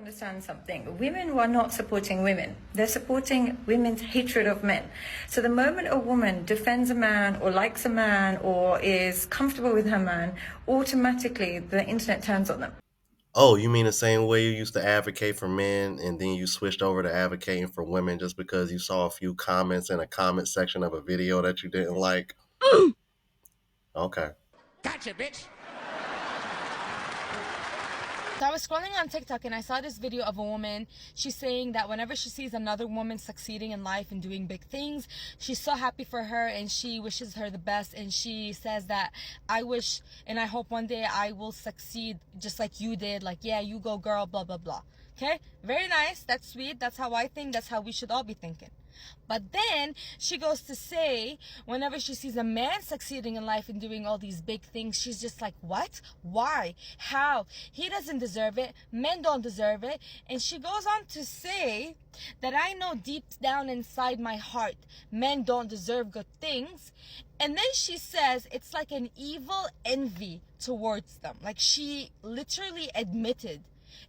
understand something. Women who are not supporting women, they're supporting women's hatred of men. So the moment a woman defends a man or likes a man or is comfortable with her man, automatically the internet turns on them. Oh, you mean the same way you used to advocate for men and then you switched over to advocating for women just because you saw a few comments in a comment section of a video that you didn't like? Okay. Gotcha, bitch. So I was scrolling on TikTok and I saw this video of a woman. She's saying that whenever she sees another woman succeeding in life and doing big things, she's so happy for her and she wishes her the best. And she says that I wish and I hope one day I will succeed just like you did. Like, yeah, you go girl, blah, blah, blah. Okay? Very nice. That's sweet. That's how I think. That's how we should all be thinking. But then she goes to say, whenever she sees a man succeeding in life and doing all these big things, she's just like, what? Why? How? He doesn't deserve it. Men don't deserve it. And she goes on to say that I know deep down inside my heart, men don't deserve good things. And then she says it's like an evil envy towards them. Like she literally admitted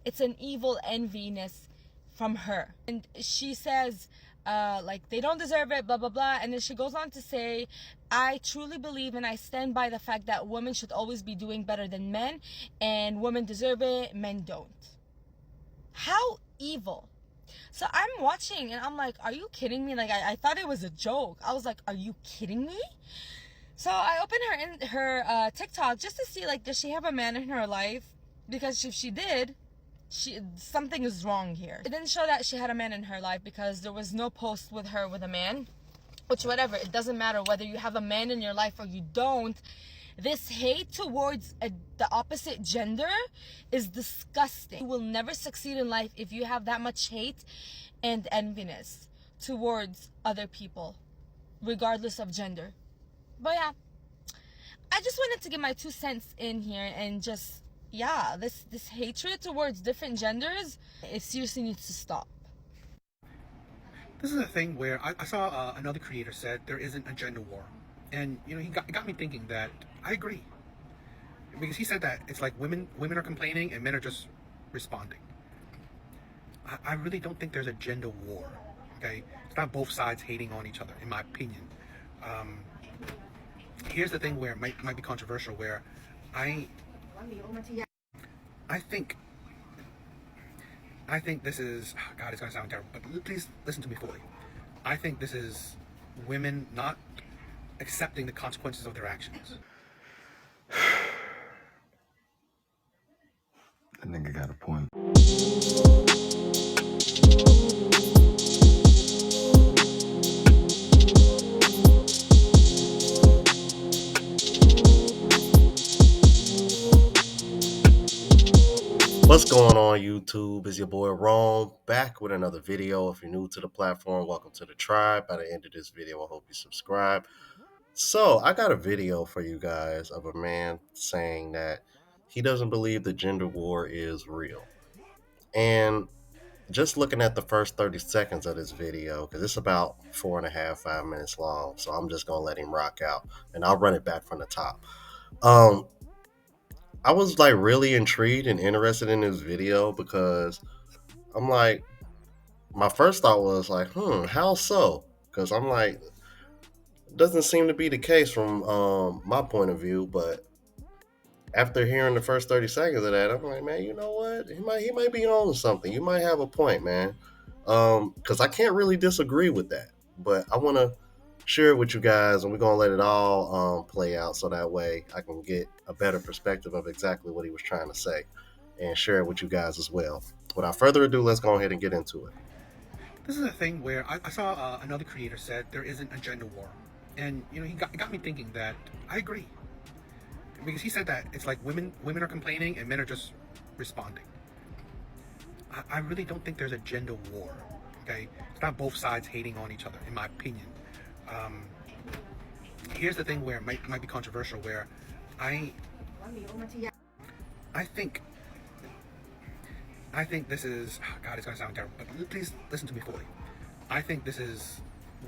it's an evil enviness from her. And she says, like they don't deserve it, blah blah blah. And then she goes on to say, I truly believe and I stand by the fact that women should always be doing better than men, and women deserve it, men don't. How evil. So I'm watching and I'm like, are you kidding me? Like I thought it was a joke. I was like, are you kidding me? So I opened her TikTok just to see, like, does she have a man in her life? Because if she did, something is wrong here. It didn't show that she had a man in her life because there was no post with her with a man. Which, whatever, it doesn't matter whether you have a man in your life or you don't. This hate towards the opposite gender is disgusting. You will never succeed in life if you have that much hate and enviness towards other people, regardless of gender. But yeah, I just wanted to get my 2 cents in here and just, yeah, this hatred towards different genders, it seriously needs to stop. This is a thing where I saw another creator said there isn't a gender war. And, you know, it got me thinking that I agree. Because he said that it's like women are complaining and men are just responding. I really don't think there's a gender war, okay? It's not both sides hating on each other, in my opinion. Here's the thing where it might be controversial, where I think this is, God, it's gonna sound terrible, but please listen to me fully. I think this is women not accepting the consequences of their actions. That nigga got a point. What's going on, YouTube? It's your boy Rome, back with another video. If you're new to the platform, welcome to the tribe. By the end of this video, I hope you subscribe. So, I got a video for you guys of a man saying that he doesn't believe the gender war is real. And just looking at the first 30 seconds of this video, because it's about 4.5, 5 minutes long, so I'm just going to let him rock out, and I'll run it back from the top. I was like really intrigued and interested in this video because I'm like, my first thought was like, how so? Because I'm like, it doesn't seem to be the case from my point of view. But after hearing the first 30 seconds of that, I'm like, man, you know what? He might be on to something. You might have a point, man. Because I can't really disagree with that. But I want to share it with you guys, and we're gonna let it all play out so that way I can get a better perspective of exactly what he was trying to say and share it with you guys as well. Without further ado, let's go ahead and get into it. This is a thing where I saw another creator said there isn't a gender war. And, you know, it got me thinking that I agree. Because he said that it's like women are complaining and men are just responding. I really don't think there's a gender war, okay? It's not both sides hating on each other, in my opinion. Here's the thing where it might be controversial, where I think this is, God, it's gonna sound terrible, but please listen to me fully. I think this is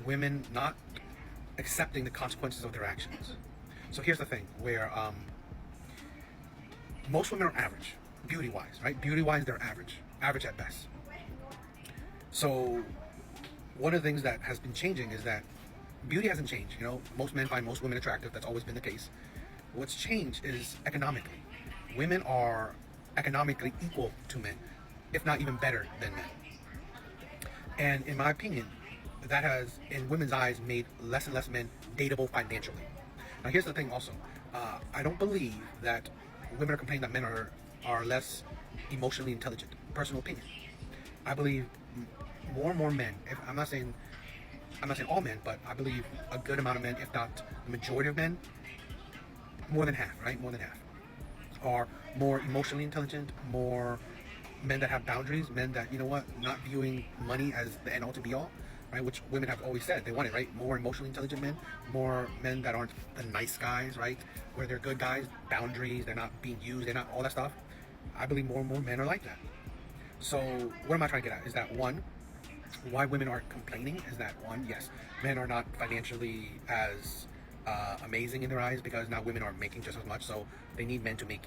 women not accepting the consequences of their actions. So here's the thing where most women are average, beauty-wise, right? Beauty-wise, they're average. average at best. So one of the things that has been changing is that beauty hasn't changed. You know, most men find most women attractive. That's always been the case. What's changed is economically. Women are economically equal to men, if not even better than men. And in my opinion, that has, in women's eyes, made less and less men dateable financially. Now, here's the thing also. I don't believe that women are complaining that men are less emotionally intelligent. Personal opinion. I believe more and more men, I'm not saying all men, but I believe a good amount of men, if not the majority of men, more than half, right? More than half, are more emotionally intelligent, more men that have boundaries, men that, you know what, not viewing money as the end all to be all, right? Which women have always said they want it, right? More emotionally intelligent men, more men that aren't the nice guys, right? Where they're good guys, boundaries, they're not being used, they're not all that stuff. I believe more and more men are like that. So what am I trying to get at? Is that one, why women are complaining? Is that one, yes, men are not financially as amazing in their eyes because now women are making just as much, so they need men to make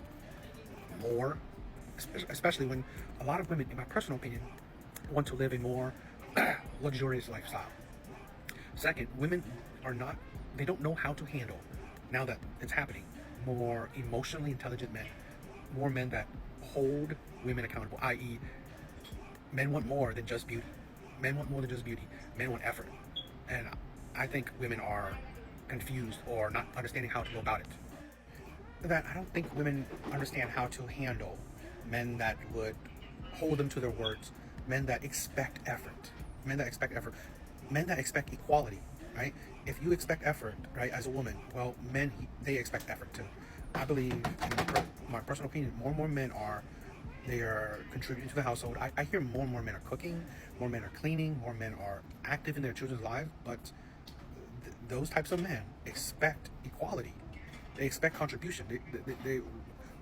more, especially when a lot of women, in my personal opinion, want to live a more luxurious lifestyle. Second, women are not, they don't know how to handle, now that it's happening, more emotionally intelligent men, more men that hold women accountable, i.e., men want more than just beauty. Men want more than just beauty. Men want effort. And I think women are confused or not understanding how to go about it. That I don't think women understand how to handle men that would hold them to their words, men that expect effort, men that expect effort, men that expect equality, right? If you expect effort, right, as a woman, well, men, they expect effort too. I believe, in my personal opinion, more and more men are, they are contributing to the household. I hear more and more men are cooking, more men are cleaning, more men are active in their children's lives, but those types of men expect equality. They expect contribution. They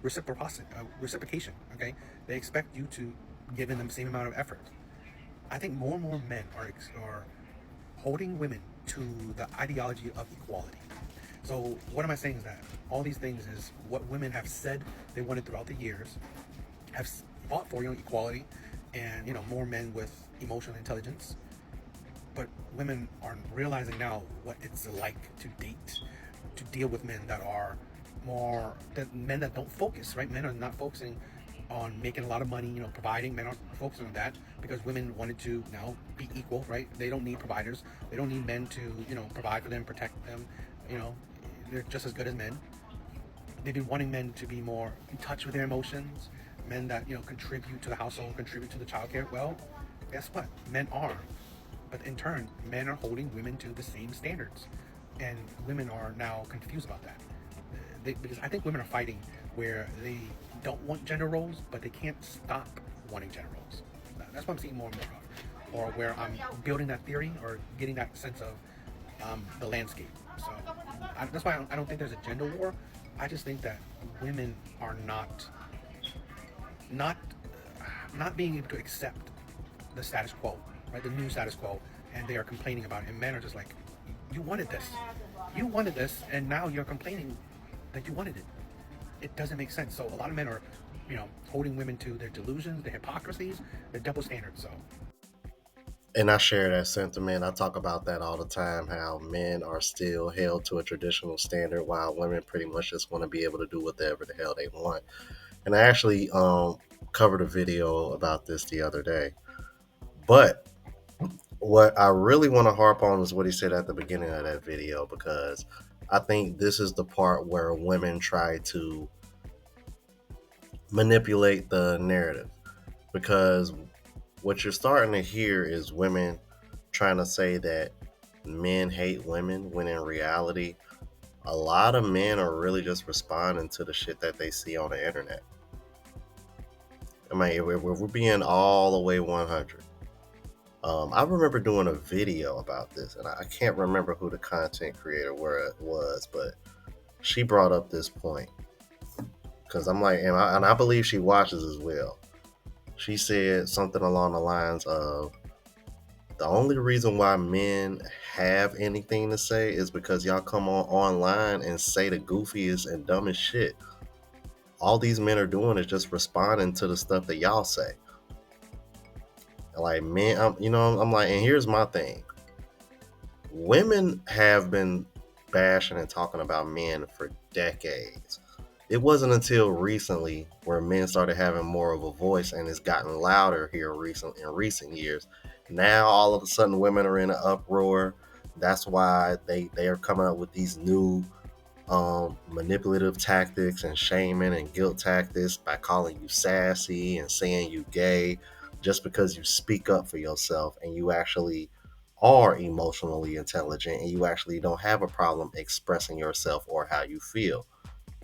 reciprocation. Okay, they expect you to give in them the same amount of effort. I think more and more men are holding women to the ideology of equality. So what am I saying is that all these things is what women have said they wanted throughout the years, have fought for, you know, equality, and, you know, more men with emotional intelligence. But women are realizing now what it's like to date, to deal with men that are more, men that don't focus, right? Men are not focusing on making a lot of money, you know, providing. Men aren't focusing on that because women wanted to now be equal, right? They don't need providers. They don't need men to, you know, provide for them, protect them. You know, they're just as good as men. They've been wanting men to be more in touch with their emotions, men that, you know, contribute to the household, contribute to the childcare. Well, guess what? Men are. But in turn, men are holding women to the same standards. And women are now confused about that. Because I think women are fighting where they don't want gender roles, but they can't stop wanting gender roles. That's what I'm seeing more and more of. Or where I'm building that theory or getting that sense of the landscape. So that's why I don't think there's a gender war. I just think that women are not being able to accept the status quo, right? The new status quo, and they are complaining about it. And men are just like, you wanted this, and now you're complaining that you wanted it. It doesn't make sense. So a lot of men are, you know, holding women to their delusions, their hypocrisies, their double standards. So. And I share that sentiment. I talk about that all the time, how men are still held to a traditional standard while women pretty much just want to be able to do whatever the hell they want. And I actually covered a video about this the other day. But what I really want to harp on is what he said at the beginning of that video, because I think this is the part where women try to manipulate the narrative. Because what you're starting to hear is women trying to say that men hate women, when in reality, a lot of men are really just responding to the shit that they see on the internet. I mean, if we're being all the way 100. I remember doing a video about this, and I can't remember who the content creator was, but she brought up this point. Because I'm like, and I believe she watches as well. She said something along the lines of, the only reason why men have anything to say is because y'all come online and say the goofiest and dumbest shit. All these men are doing is just responding to the stuff that y'all say. Like men, I'm like, and here's my thing. Women have been bashing and talking about men for decades. It wasn't until recently where men started having more of a voice, and it's gotten louder here in recent years. Now all of a sudden women are in an uproar. That's why they are coming up with these new manipulative tactics and shaming and guilt tactics by calling you sassy and saying you gay just because you speak up for yourself and you actually are emotionally intelligent and you actually don't have a problem expressing yourself or how you feel.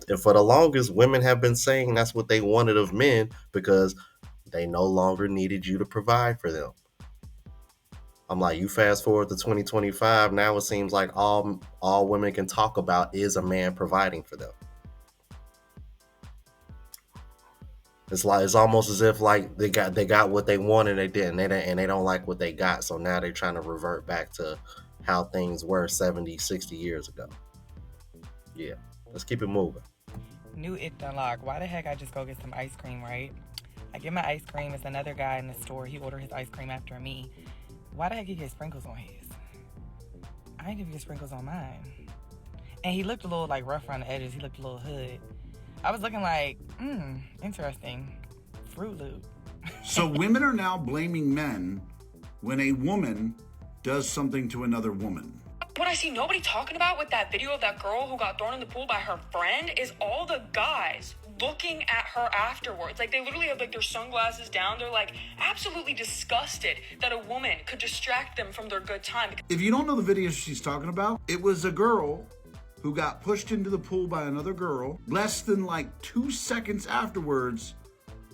And for the longest, women have been saying that's what they wanted of men because they no longer needed you to provide for them. I'm like, you fast forward to 2025, now it seems like all women can talk about is a man providing for them. It's almost as if like they got what they wanted, and they don't like what they got, so now they're trying to revert back to how things were 70, 60 years ago. Yeah, let's keep it moving. New it unlocked. Why the heck I just go get some ice cream, right? I get my ice cream. It's another guy in the store. He ordered his ice cream after me. Why the heck he get sprinkles on his? I ain't even get sprinkles on mine. And he looked a little like rough around the edges. He looked a little hood. I was looking like, interesting. Fruit Loop. So women are now blaming men when a woman does something to another woman. What I see nobody talking about with that video of that girl who got thrown in the pool by her friend is all the guys looking at her afterwards. Like, they literally have like their sunglasses down. They're like absolutely disgusted that a woman could distract them from their good time. If you don't know the video she's talking about, it was a girl who got pushed into the pool by another girl. Less than like 2 seconds afterwards,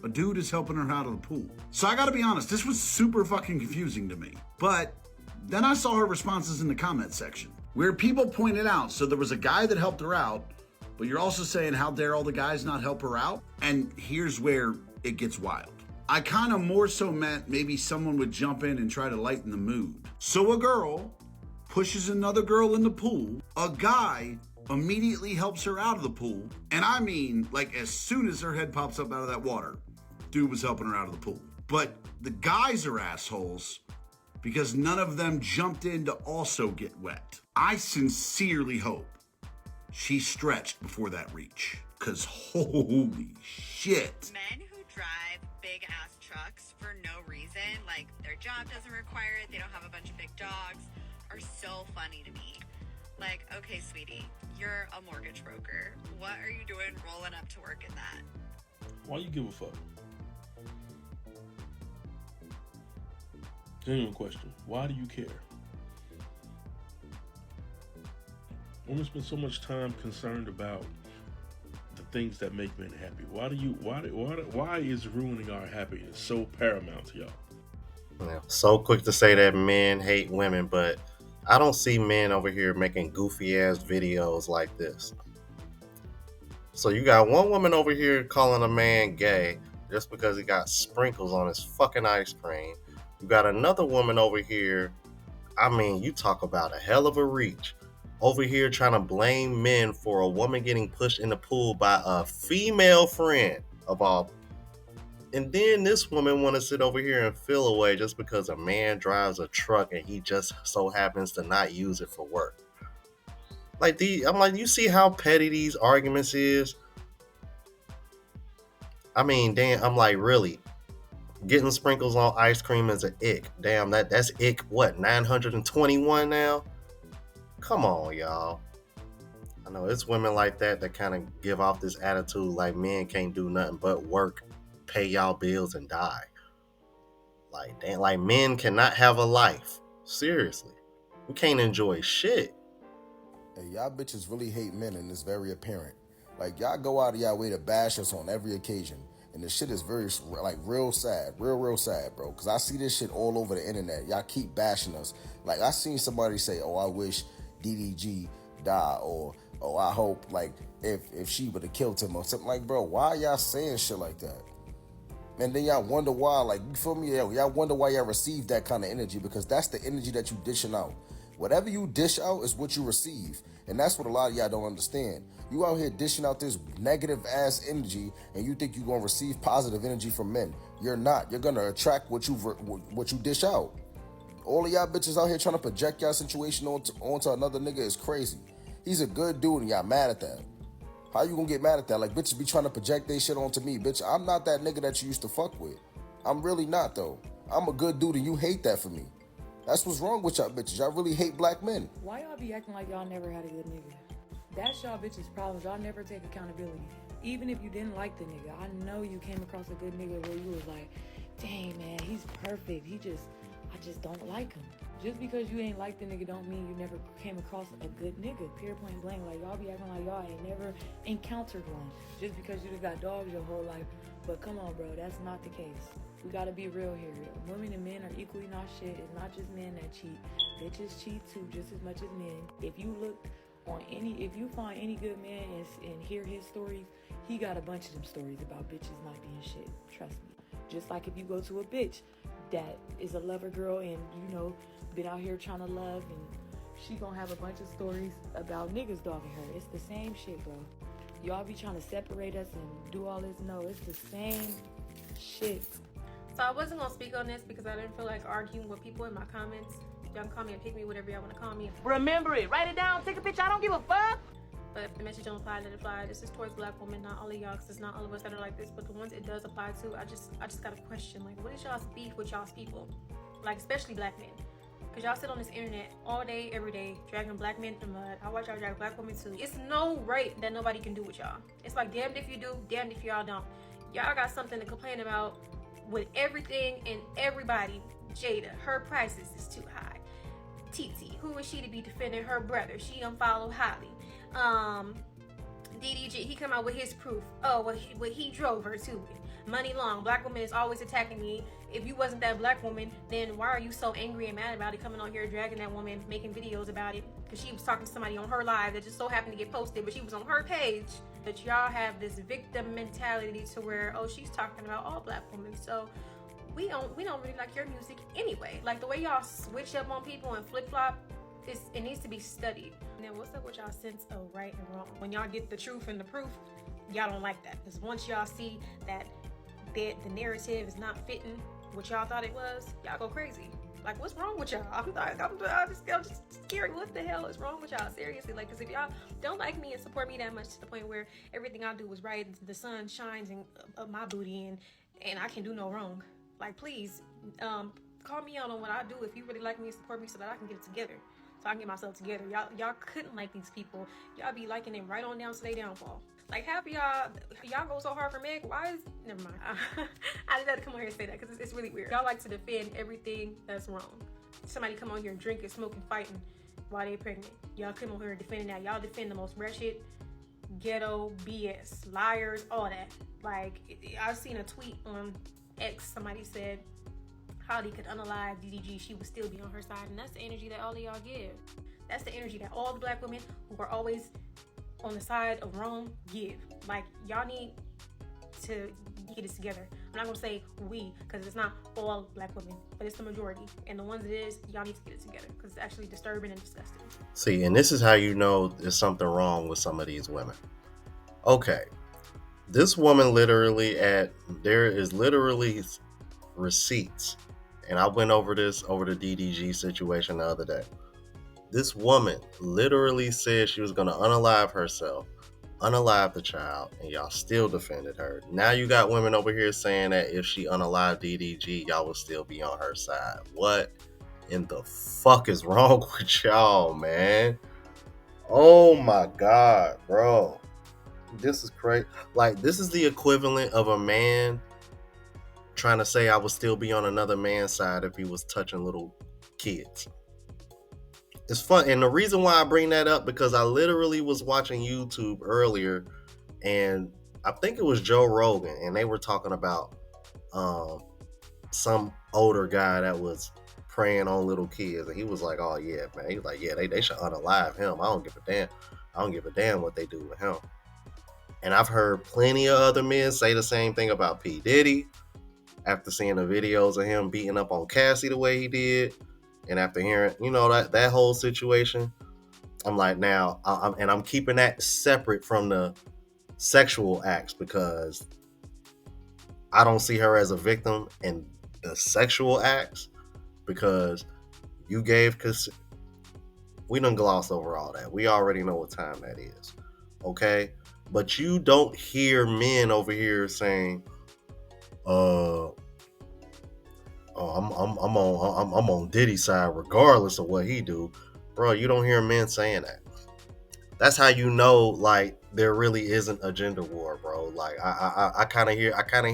a dude is helping her out of the pool. So I gotta be honest, this was super fucking confusing to me. But then I saw her responses in the comment section where people pointed out, so there was a guy that helped her out, but you're also saying, how dare all the guys not help her out? And here's where it gets wild. I kind of more so meant maybe someone would jump in and try to lighten the mood. So a girl pushes another girl in the pool, a guy immediately helps her out of the pool, and I mean, like, as soon as her head pops up out of that water, dude was helping her out of the pool. But the guys are assholes because none of them jumped in to also get wet. I sincerely hope she stretched before that reach, because holy shit. Men who drive big ass trucks for no reason, like their job doesn't require it, they don't have a bunch of big dogs, are so funny to me. Like, okay, sweetie, you're a mortgage broker. What are you doing rolling up to work in that? Why you give a fuck? Genuine question. Why do you care? Women spend so much time concerned about the things that make men happy. Why is ruining our happiness so paramount to y'all? Yeah, so quick to say that men hate women, but I don't see men over here making goofy ass videos like this. So you got one woman over here calling a man gay just because he got sprinkles on his fucking ice cream. You got another woman over here, I mean, you talk about a hell of a reach, over here trying to blame men for a woman getting pushed in the pool by a female friend of all. And then this woman want to sit over here and feel away just because a man drives a truck and he just so happens to not use it for work. I'm like, you see how petty these arguments is? I mean, damn, I'm like, really? Getting sprinkles on ice cream is an ick. Damn, that's ick, what, 921 now? Come on, y'all. I know it's women like that kind of give off this attitude like men can't do nothing but work, pay y'all bills, and die. Like, damn, like men cannot have a life. Seriously. We can't enjoy shit. Hey, y'all bitches really hate men, and it's very apparent. Like, y'all go out of y'all way to bash us on every occasion. And the shit is very, like, real sad. Real sad, bro. Because I see this shit all over the internet. Y'all keep bashing us. Like, I seen somebody say, oh, I wish DDG die. Or, oh, I hope, like, if she would have killed him or something. Like, bro, why y'all saying shit like that? And then y'all wonder why, like, you feel me? Y'all wonder why y'all receive that kind of energy. Because that's the energy that you dishing out. Whatever you dish out is what you receive. And that's what a lot of y'all don't understand. You out here dishing out this negative ass energy and you think you're going to receive positive energy from men. You're not. You're going to attract what you dish out. All of y'all bitches out here trying to project y'all situation onto another nigga is crazy. He's a good dude and y'all mad at that. How you gonna get mad at that? Like, bitches be trying to project they shit onto me. Bitch, I'm not that nigga that you used to fuck with. I'm really not, though. I'm a good dude and you hate that for me. That's what's wrong with y'all bitches. Y'all really hate black men. Why y'all be acting like y'all never had a good nigga? That's y'all bitches' problems. Y'all never take accountability. Even if you didn't like the nigga, I know you came across a good nigga where you was like, dang, man, he's perfect. I just don't like him. Just because you ain't like the nigga don't mean you never came across a good nigga. Pure point blank. Like, y'all be acting like y'all ain't never encountered one. Just because you just got dogs your whole life. But come on, bro, that's not the case. We gotta be real here. Women and men are equally not shit. It's not just men that cheat. Bitches cheat too, just as much as men. If you find any good man and hear his stories, he got a bunch of them stories about bitches not being shit. Trust me. Just like if you go to a bitch that is a lover girl and, you know, been out here trying to love, and she gonna have a bunch of stories about niggas dogging her. It's the same shit, bro. Y'all be trying to separate us and do all this. No, it's the same shit. So I wasn't gonna speak on this because I didn't feel like arguing with people in my comments. Y'all can call me and pick me, whatever y'all want to call me. Remember it. Write it down. Take a picture. I don't give a fuck. But if the message don't apply, let it fly. This is towards black women, not all of y'all, because it's not all of us that are like this. But the ones it does apply to, I just got a question. Like, what is y'all's beef with y'all's people? Like, especially black men. Because y'all sit on this internet all day, every day, dragging black men through mud. I watch y'all drag black women too. It's no right that nobody can do with y'all. It's like, damned if you do, damned if y'all don't. Y'all got something to complain about with everything and everybody. Jada, her prices is too high. Titi, who is she to be defending her brother? She unfollowed Holly. DDG, he come out with his proof. Oh, well, he drove her to it. Money Long, black woman is always attacking me. If you wasn't that black woman, then why are you so angry and mad about it, coming on here dragging that woman, making videos about it? Because she was talking to somebody on her live that just so happened to get posted, but she was on her page. That y'all have this victim mentality to where, oh, she's talking about all black women, so we don't really like your music anyway. Like, the way y'all switch up on people and flip-flop, it needs to be studied. And then what's up with y'all sense of right and wrong? When y'all get the truth and the proof, y'all don't like that. Because once y'all see that the narrative is not fitting what y'all thought it was, y'all go crazy. Like, what's wrong with y'all? I'm just scared. What the hell is wrong with y'all? Seriously, like, because if y'all don't like me and support me that much to the point where everything I do is right, the sun shines in my booty and I can do no wrong, like, please, call me out on what I do if you really like me and support me so that I can get it together. So I can get myself together. Y'all couldn't like these people. Y'all be liking them right on down to their downfall. Like, half of y'all go so hard for Meg. Why is, never mind. I just had to come on here and say that because it's really weird. Y'all like to defend everything that's wrong. Somebody come on here drinking, smoking, fighting while they pregnant. Y'all come on here defending that. Y'all defend the most wretched, ghetto, BS, liars, all that. Like, I've seen a tweet on X. Somebody said, Holly could unalive DDG, she would still be on her side. And that's the energy that all of y'all give. That's the energy that all the black women who are always on the side of wrong give. Like, y'all need to get it together. I'm not gonna say we, because it's not all black women, but it's the majority. And the ones it is, y'all need to get it together, because it's actually disturbing and disgusting. See, and this is how you know there's something wrong with some of these women. Okay, this woman there is literally receipts. And I went over the DDG situation the other day. This woman literally said she was going to unalive herself, unalive the child, and y'all still defended her. Now you got women over here saying that if she unalived DDG, y'all will still be on her side. What in the fuck is wrong with y'all, man? Oh my God, bro. This is crazy. Like, this is the equivalent of a man trying to say I would still be on another man's side if he was touching little kids. It's fun. And the reason why I bring that up, because I literally was watching YouTube earlier, and I think it was Joe Rogan, and they were talking about some older guy that was preying on little kids, and he was like, oh yeah, man. He was like, yeah, they should unalive him. I don't give a damn. I don't give a damn what they do with him. And I've heard plenty of other men say the same thing about P. Diddy after seeing the videos of him beating up on Cassie the way he did. And after hearing, that whole situation, I'm like, now, I'm keeping that separate from the sexual acts, because I don't see her as a victim in the sexual acts, because you gave, because we done glossed over all that. We already know what time that is. Okay? But you don't hear men over here saying, I'm on Diddy's side regardless of what he do. Bro, you don't hear men saying that. That's how you know, like, there really isn't a gender war, bro. Like, I kind of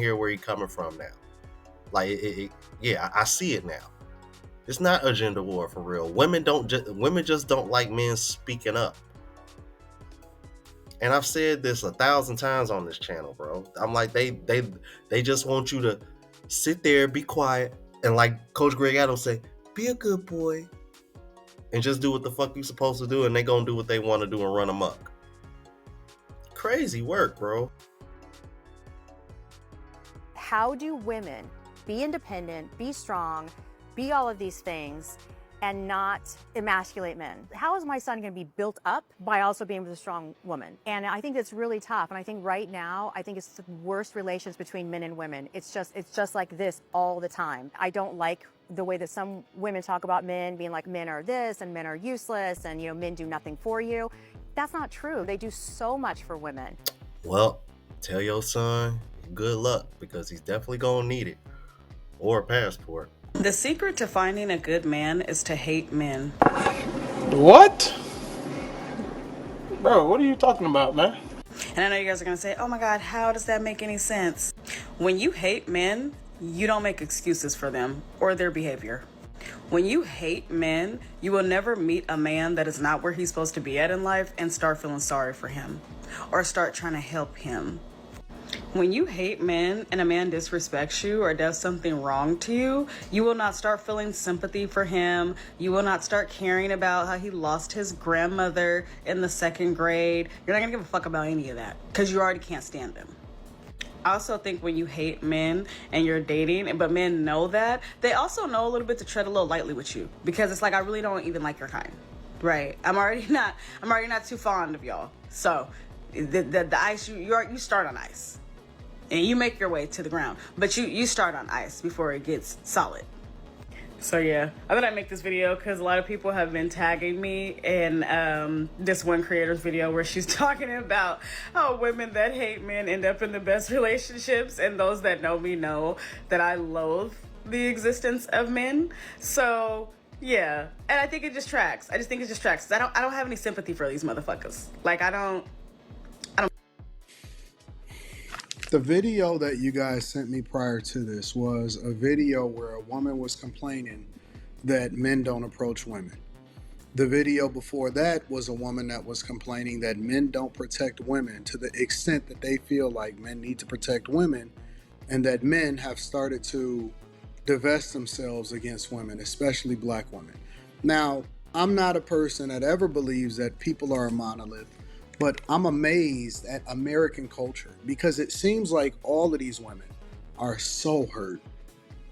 hear where you're coming from now. Like, yeah, I see it now. It's not a gender war for real. Women just don't like men speaking up. And I've said this 1,000 times on this channel, bro. I'm like, they just want you to sit there, be quiet, and like Coach Greg Adams say, be a good boy, and just do what the fuck you supposed to do, and they gonna do what they want to do and run amok. Crazy work, bro. How do women be independent, be strong, be all of these things, and not emasculate men? How is my son going to be built up by also being with a strong woman? And I think it's really tough. And I think right now, I think it's the worst relations between men and women. It's just like this all the time. I don't like the way that some women talk about men, being like, men are this and men are useless and, men do nothing for you. That's not true. They do so much for women. Well, tell your son good luck, because he's definitely gonna need it, or a passport. The secret to finding a good man is to hate men. What? Bro, what are you talking about, man? And I know you guys are gonna say, oh my God, how does that make any sense? When you hate men, you don't make excuses for them or their behavior. When you hate men, you will never meet a man that is not where he's supposed to be at in life and start feeling sorry for him or start trying to help him. When you hate men and a man disrespects you or does something wrong to you, you will not start feeling sympathy for him. You will not start caring about how he lost his grandmother in the 2nd grade. You're not gonna give a fuck about any of that because you already can't stand them. I also think when you hate men and you're dating, but men know that, they also know a little bit to tread a little lightly with you, because it's like, I really don't even like your kind, right? I'm already not too fond of y'all. So the ice, you start on ice and you make your way to the ground, but you start on ice before it gets solid. So yeah, I thought I'd make this video because a lot of people have been tagging me in this one creator's video where she's talking about how women that hate men end up in the best relationships, and those that know me know that I loathe the existence of men. So yeah, and I think it just tracks. I just think it just tracks. I don't have any sympathy for these motherfuckers. Like I don't. The video that you guys sent me prior to this was a video where a woman was complaining that men don't approach women. The video before that was a woman that was complaining that men don't protect women to the extent that they feel like men need to protect women, and that men have started to divest themselves against women, especially black women. Now, I'm not a person that ever believes that people are a monolith, but I'm amazed at American culture because it seems like all of these women are so hurt.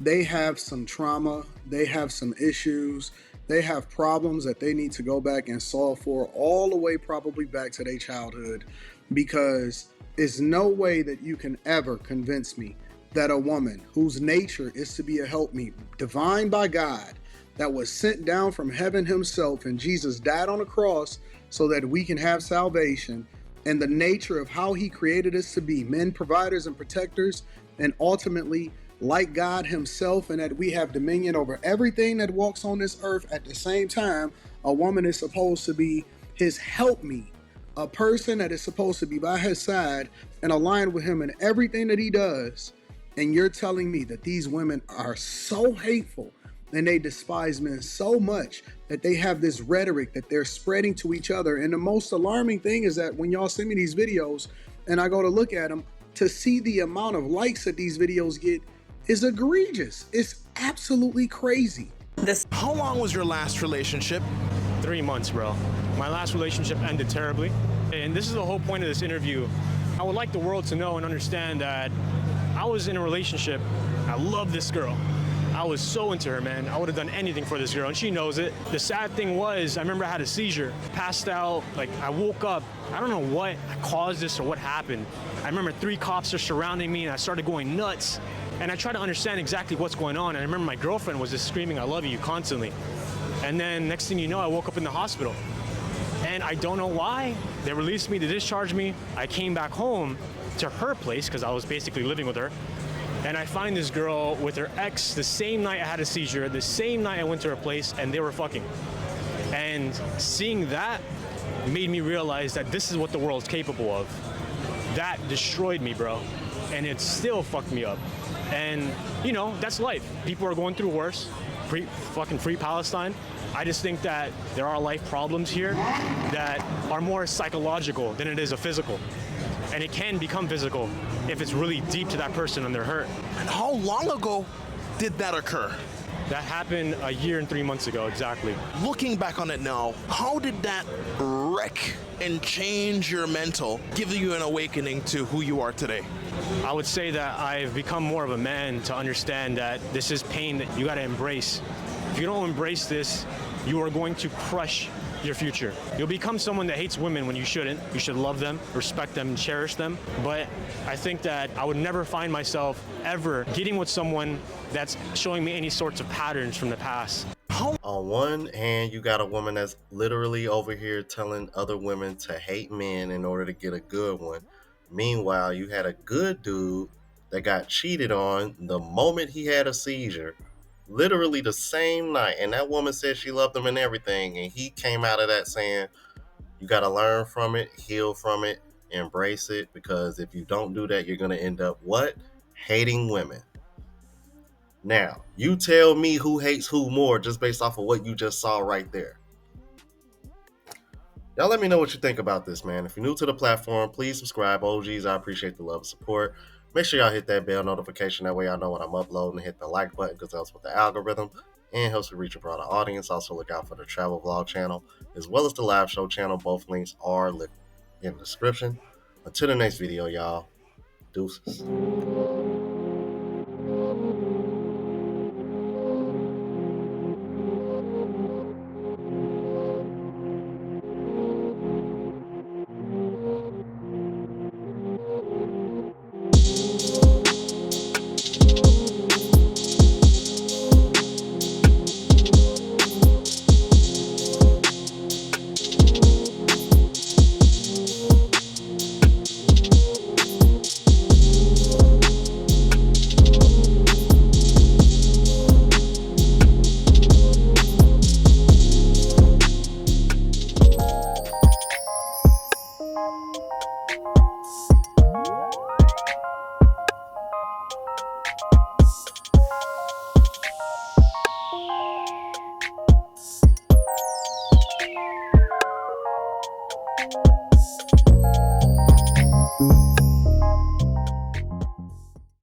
They have some trauma, they have some issues, they have problems that they need to go back and solve for, all the way probably back to their childhood, because there's no way that you can ever convince me that a woman whose nature is to be a helpmeet, divine by God, that was sent down from heaven himself, and Jesus died on the cross so that we can have salvation, and the nature of how he created us to be men, providers and protectors, and ultimately like God himself, and that we have dominion over everything that walks on this earth. At the same time, a woman is supposed to be his helpmeet, a person that is supposed to be by his side and aligned with him in everything that he does. And you're telling me that these women are so hateful and they despise men so much that they have this rhetoric that they're spreading to each other. And the most alarming thing is that when y'all send me these videos and I go to look at them, to see the amount of likes that these videos get is egregious. It's absolutely crazy. How long was your last relationship? 3 months, bro. My last relationship ended terribly. And this is the whole point of this interview. I would like the world to know and understand that I was in a relationship. I love this girl. I was so into her, man. I would have done anything for this girl, and she knows it. The sad thing was, I remember I had a seizure, passed out, like I woke up. I don't know what caused this or what happened. I remember 3 cops are surrounding me, and I started going nuts. And I tried to understand exactly what's going on. And I remember my girlfriend was just screaming, "I love you," constantly. And then next thing you know, I woke up in the hospital. And I don't know why. They released me to discharge me. I came back home to her place because I was basically living with her. And I find this girl with her ex the same night I had a seizure, the same night I went to her place, and they were fucking. And seeing that made me realize that this is what the world's capable of. That destroyed me, bro. And it still fucked me up. And, you know, that's life. People are going through worse. Free Palestine. I just think that there are life problems here that are more psychological than it is a physical. And it can become physical if it's really deep to that person and they're hurt. And how long ago did that occur? That happened a year and 3 months ago, exactly. Looking back on it now, how did that wreck and change your mental, give you an awakening to who you are today? I would say that I've become more of a man to understand that this is pain that you gotta embrace. If you don't embrace this, you are going to crush your future. You'll become someone that hates women when you shouldn't. You should love them, respect them, and cherish them. But I think that I would never find myself ever getting with someone that's showing me any sorts of patterns from the past. On one hand, you got a woman that's literally over here telling other women to hate men in order to get a good one. Meanwhile, you had a good dude that got cheated on the moment he had a seizure, literally the same night. And that woman said she loved him and everything. And he came out of that saying, you got to learn from it, heal from it, embrace it. Because if you don't do that, you're going to end up what? Hating women. Now, you tell me who hates who more just based off of what you just saw right there. Y'all let me know what you think about this, man. If you're new to the platform, please subscribe. OGs, I appreciate the love and support. Make sure y'all hit that bell notification. That way y'all know when I'm uploading. Hit the like button because that helps with the algorithm and helps me reach a broader audience. Also look out for the travel vlog channel as well as the live show channel. Both links are in the description. Until the next video, y'all. Deuces.